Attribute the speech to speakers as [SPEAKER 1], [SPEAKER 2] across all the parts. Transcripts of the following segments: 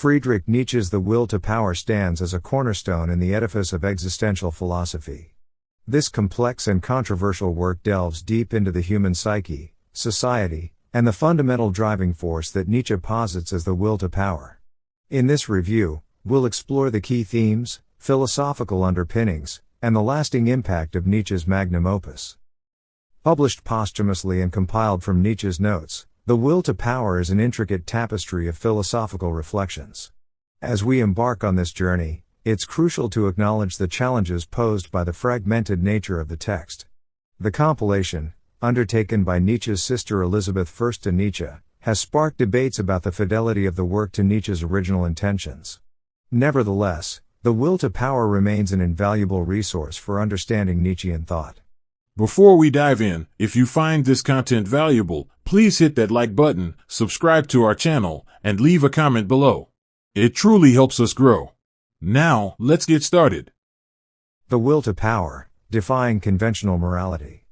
[SPEAKER 1] Friedrich Nietzsche's The Will to Power stands as a cornerstone in the edifice of existential philosophy. This complex and controversial work delves deep into the human psyche, society, and the fundamental driving force that Nietzsche posits as the will to power. In this review, we'll explore the key themes, philosophical underpinnings, and the lasting impact of Nietzsche's magnum opus. Published posthumously and compiled from Nietzsche's notes, The Will to Power is an intricate tapestry of philosophical reflections. As we embark on this journey, it's crucial to acknowledge the challenges posed by the fragmented nature of the text. The compilation, undertaken by Nietzsche's sister Elizabeth Fürst Nietzsche, has sparked debates about the fidelity of the work to Nietzsche's original intentions. Nevertheless, The Will to Power remains an invaluable resource for understanding Nietzschean thought.
[SPEAKER 2] Before we dive in, if you find this content valuable, please hit that like button, subscribe to our channel, and leave a comment below. It truly helps us grow. Now, let's get started.
[SPEAKER 1] The Will to Power, Defying Conventional Morality.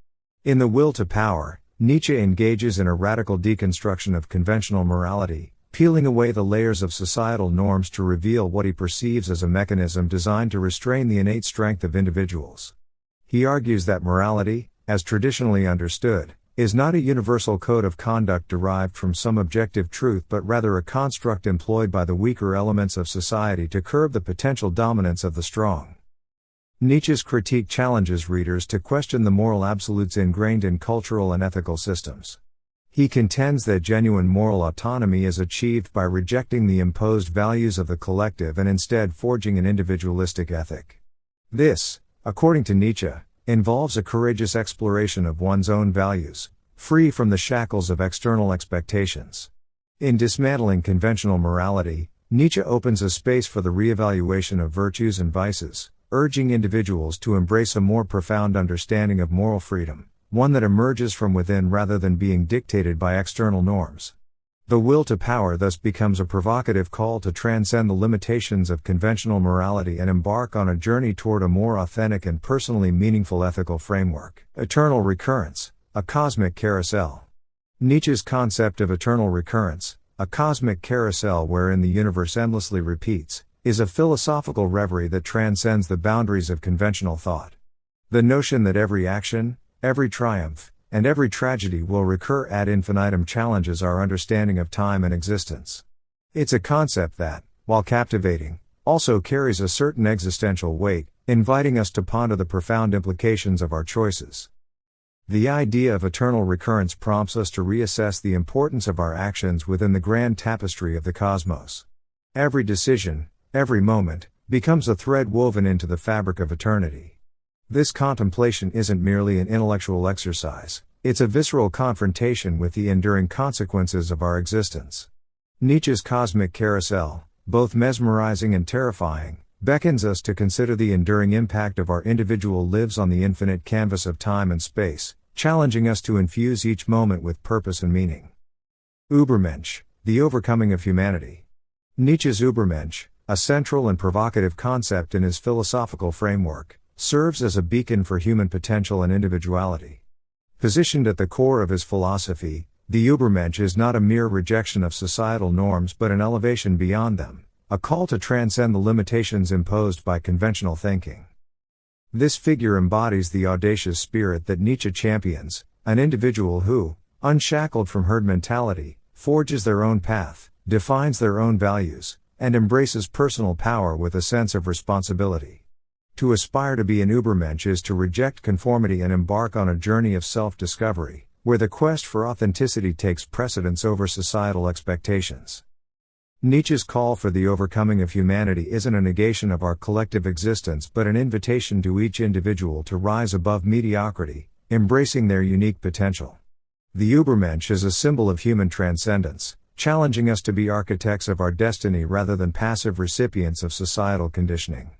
[SPEAKER 1] In The Will to Power, Nietzsche engages in a radical deconstruction of conventional morality, peeling away the layers of societal norms to reveal what he perceives as a mechanism designed to restrain the innate strength of individuals. He argues that morality, as traditionally understood, is not a universal code of conduct derived from some objective truth but rather a construct employed by the weaker elements of society to curb the potential dominance of the strong. Nietzsche's critique challenges readers to question the moral absolutes ingrained in cultural and ethical systems. He contends that genuine moral autonomy is achieved by rejecting the imposed values of the collective and instead forging an individualistic ethic. This, according to Nietzsche, involves a courageous exploration of one's own values, free from the shackles of external expectations. In dismantling conventional morality, Nietzsche opens a space for the re-evaluation of virtues and vices, urging individuals to embrace a more profound understanding of moral freedom, one that emerges from within rather than being dictated by external norms. The Will to Power thus becomes a provocative call to transcend the limitations of conventional morality and embark on a journey toward a more authentic and personally meaningful ethical framework. Eternal recurrence, a cosmic carousel. Nietzsche's concept of eternal recurrence, a cosmic carousel wherein the universe endlessly repeats, is a philosophical reverie that transcends the boundaries of conventional thought. The notion that every action, every triumph, and every tragedy will recur ad infinitum challenges our understanding of time and existence. It's a concept that, while captivating, also carries a certain existential weight, inviting us to ponder the profound implications of our choices. The idea of eternal recurrence prompts us to reassess the importance of our actions within the grand tapestry of the cosmos. Every decision, every moment, becomes a thread woven into the fabric of eternity. This contemplation isn't merely an intellectual exercise, it's a visceral confrontation with the enduring consequences of our existence. Nietzsche's cosmic carousel, both mesmerizing and terrifying, beckons us to consider the enduring impact of our individual lives on the infinite canvas of time and space, challenging us to infuse each moment with purpose and meaning. Übermensch, the overcoming of humanity. Nietzsche's Übermensch, a central and provocative concept in his philosophical framework, serves as a beacon for human potential and individuality. Positioned at the core of his philosophy, the Übermensch is not a mere rejection of societal norms but an elevation beyond them, a call to transcend the limitations imposed by conventional thinking. This figure embodies the audacious spirit that Nietzsche champions, an individual who, unshackled from herd mentality, forges their own path, defines their own values, and embraces personal power with a sense of responsibility. To aspire to be an Übermensch is to reject conformity and embark on a journey of self-discovery, where the quest for authenticity takes precedence over societal expectations. Nietzsche's call for the overcoming of humanity isn't a negation of our collective existence but an invitation to each individual to rise above mediocrity, embracing their unique potential. The Übermensch is a symbol of human transcendence, challenging us to be architects of our destiny rather than passive recipients of societal conditioning.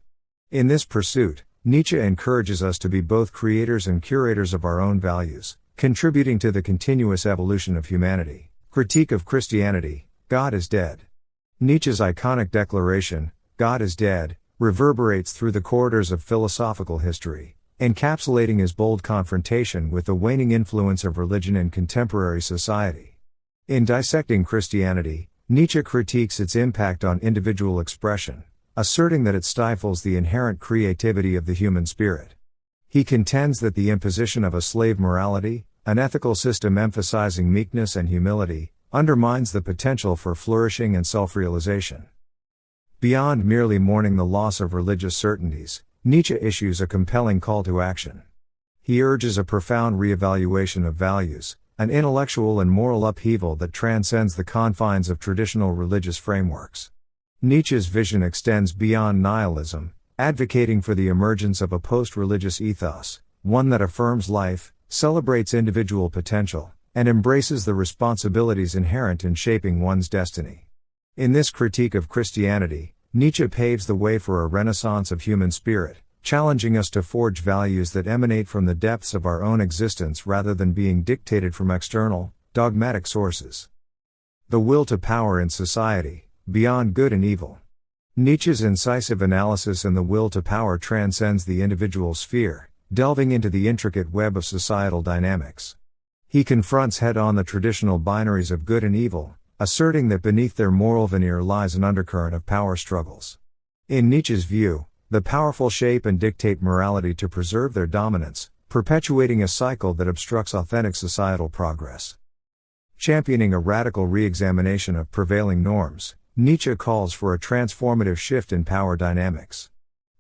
[SPEAKER 1] In this pursuit, Nietzsche encourages us to be both creators and curators of our own values, contributing to the continuous evolution of humanity. Critique of Christianity, God is dead. Nietzsche's iconic declaration, God is dead, reverberates through the corridors of philosophical history, encapsulating his bold confrontation with the waning influence of religion in contemporary society. In dissecting Christianity, Nietzsche critiques its impact on individual expression, asserting that it stifles the inherent creativity of the human spirit. He contends that the imposition of a slave morality, an ethical system emphasizing meekness and humility, undermines the potential for flourishing and self-realization. Beyond merely mourning the loss of religious certainties, Nietzsche issues a compelling call to action. He urges a profound reevaluation of values, an intellectual and moral upheaval that transcends the confines of traditional religious frameworks. Nietzsche's vision extends beyond nihilism, advocating for the emergence of a post-religious ethos, one that affirms life, celebrates individual potential, and embraces the responsibilities inherent in shaping one's destiny. In this critique of Christianity, Nietzsche paves the way for a renaissance of human spirit, challenging us to forge values that emanate from the depths of our own existence rather than being dictated from external, dogmatic sources. The will to power in society, beyond good and evil. Nietzsche's incisive analysis in The Will to Power transcends the individual sphere, delving into the intricate web of societal dynamics. He confronts head-on the traditional binaries of good and evil, asserting that beneath their moral veneer lies an undercurrent of power struggles. In Nietzsche's view, the powerful shape and dictate morality to preserve their dominance, perpetuating a cycle that obstructs authentic societal progress. Championing a radical re-examination of prevailing norms, Nietzsche calls for a transformative shift in power dynamics.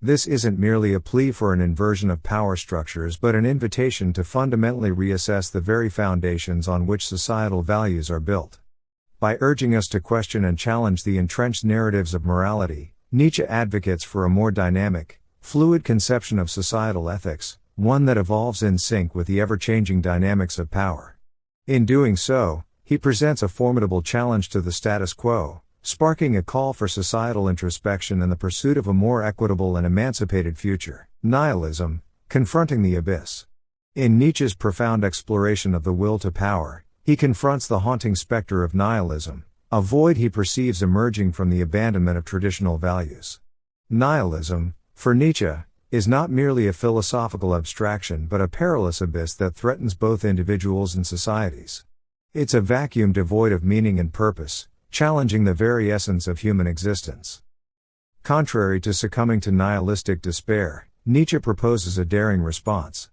[SPEAKER 1] This isn't merely a plea for an inversion of power structures but an invitation to fundamentally reassess the very foundations on which societal values are built. By urging us to question and challenge the entrenched narratives of morality, Nietzsche advocates for a more dynamic, fluid conception of societal ethics, one that evolves in sync with the ever-changing dynamics of power. In doing so, he presents a formidable challenge to the status quo, sparking a call for societal introspection and the pursuit of a more equitable and emancipated future. Nihilism, confronting the abyss. In Nietzsche's profound exploration of the will to power, he confronts the haunting specter of nihilism, a void he perceives emerging from the abandonment of traditional values. Nihilism, for Nietzsche, is not merely a philosophical abstraction but a perilous abyss that threatens both individuals and societies. It's a vacuum devoid of meaning and purpose, challenging the very essence of human existence. Contrary to succumbing to nihilistic despair, Nietzsche proposes a daring response.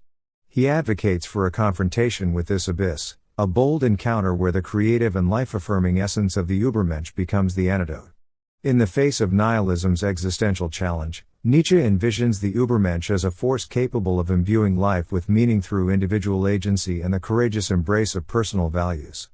[SPEAKER 1] He advocates for a confrontation with this abyss, a bold encounter where the creative and life-affirming essence of the Übermensch becomes the antidote. In the face of nihilism's existential challenge, Nietzsche envisions the Übermensch as a force capable of imbuing life with meaning through individual agency and the courageous embrace of personal values.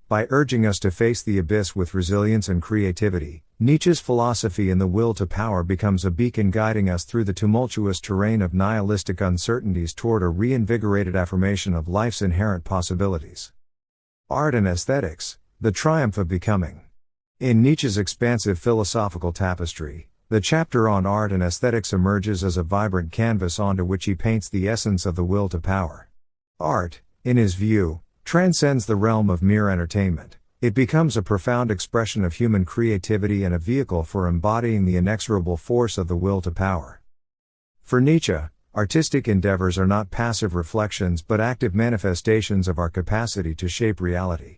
[SPEAKER 1] By urging us to face the abyss with resilience and creativity, Nietzsche's philosophy in The Will to Power becomes a beacon guiding us through the tumultuous terrain of nihilistic uncertainties toward a reinvigorated affirmation of life's inherent possibilities. Art and Aesthetics, the Triumph of Becoming. In Nietzsche's expansive philosophical tapestry, the chapter on art and aesthetics emerges as a vibrant canvas onto which he paints the essence of the will to power. Art, in his view, transcends the realm of mere entertainment. It becomes a profound expression of human creativity and a vehicle for embodying the inexorable force of the will to power. For Nietzsche, artistic endeavors are not passive reflections but active manifestations of our capacity to shape reality.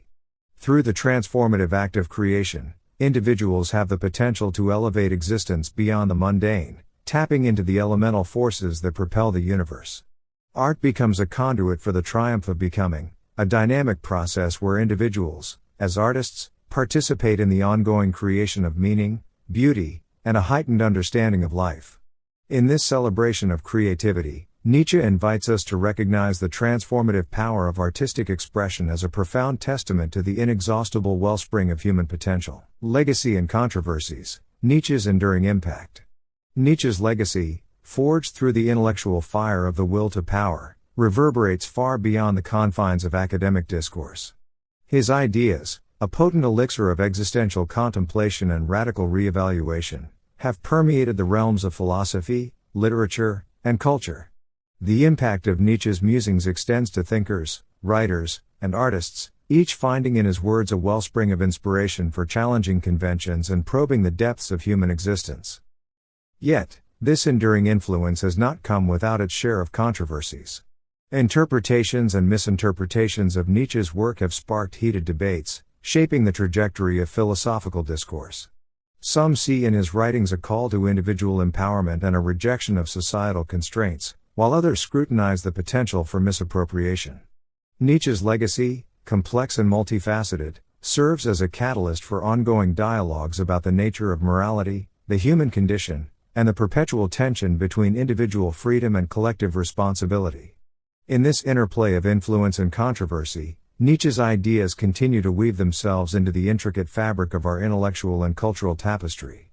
[SPEAKER 1] Through the transformative act of creation, individuals have the potential to elevate existence beyond the mundane, tapping into the elemental forces that propel the universe. Art becomes a conduit for the triumph of becoming, a dynamic process where individuals, as artists, participate in the ongoing creation of meaning, beauty, and a heightened understanding of life. In this celebration of creativity, Nietzsche invites us to recognize the transformative power of artistic expression as a profound testament to the inexhaustible wellspring of human potential. Legacy and controversies, Nietzsche's enduring impact. Nietzsche's legacy, forged through the intellectual fire of the will to power, reverberates far beyond the confines of academic discourse. His ideas, a potent elixir of existential contemplation and radical re-evaluation, have permeated the realms of philosophy, literature, and culture. The impact of Nietzsche's musings extends to thinkers, writers, and artists, each finding in his words a wellspring of inspiration for challenging conventions and probing the depths of human existence. Yet, this enduring influence has not come without its share of controversies. Interpretations and misinterpretations of Nietzsche's work have sparked heated debates, shaping the trajectory of philosophical discourse. Some see in his writings a call to individual empowerment and a rejection of societal constraints, while others scrutinize the potential for misappropriation. Nietzsche's legacy, complex and multifaceted, serves as a catalyst for ongoing dialogues about the nature of morality, the human condition, and the perpetual tension between individual freedom and collective responsibility. In this interplay of influence and controversy, Nietzsche's ideas continue to weave themselves into the intricate fabric of our intellectual and cultural tapestry.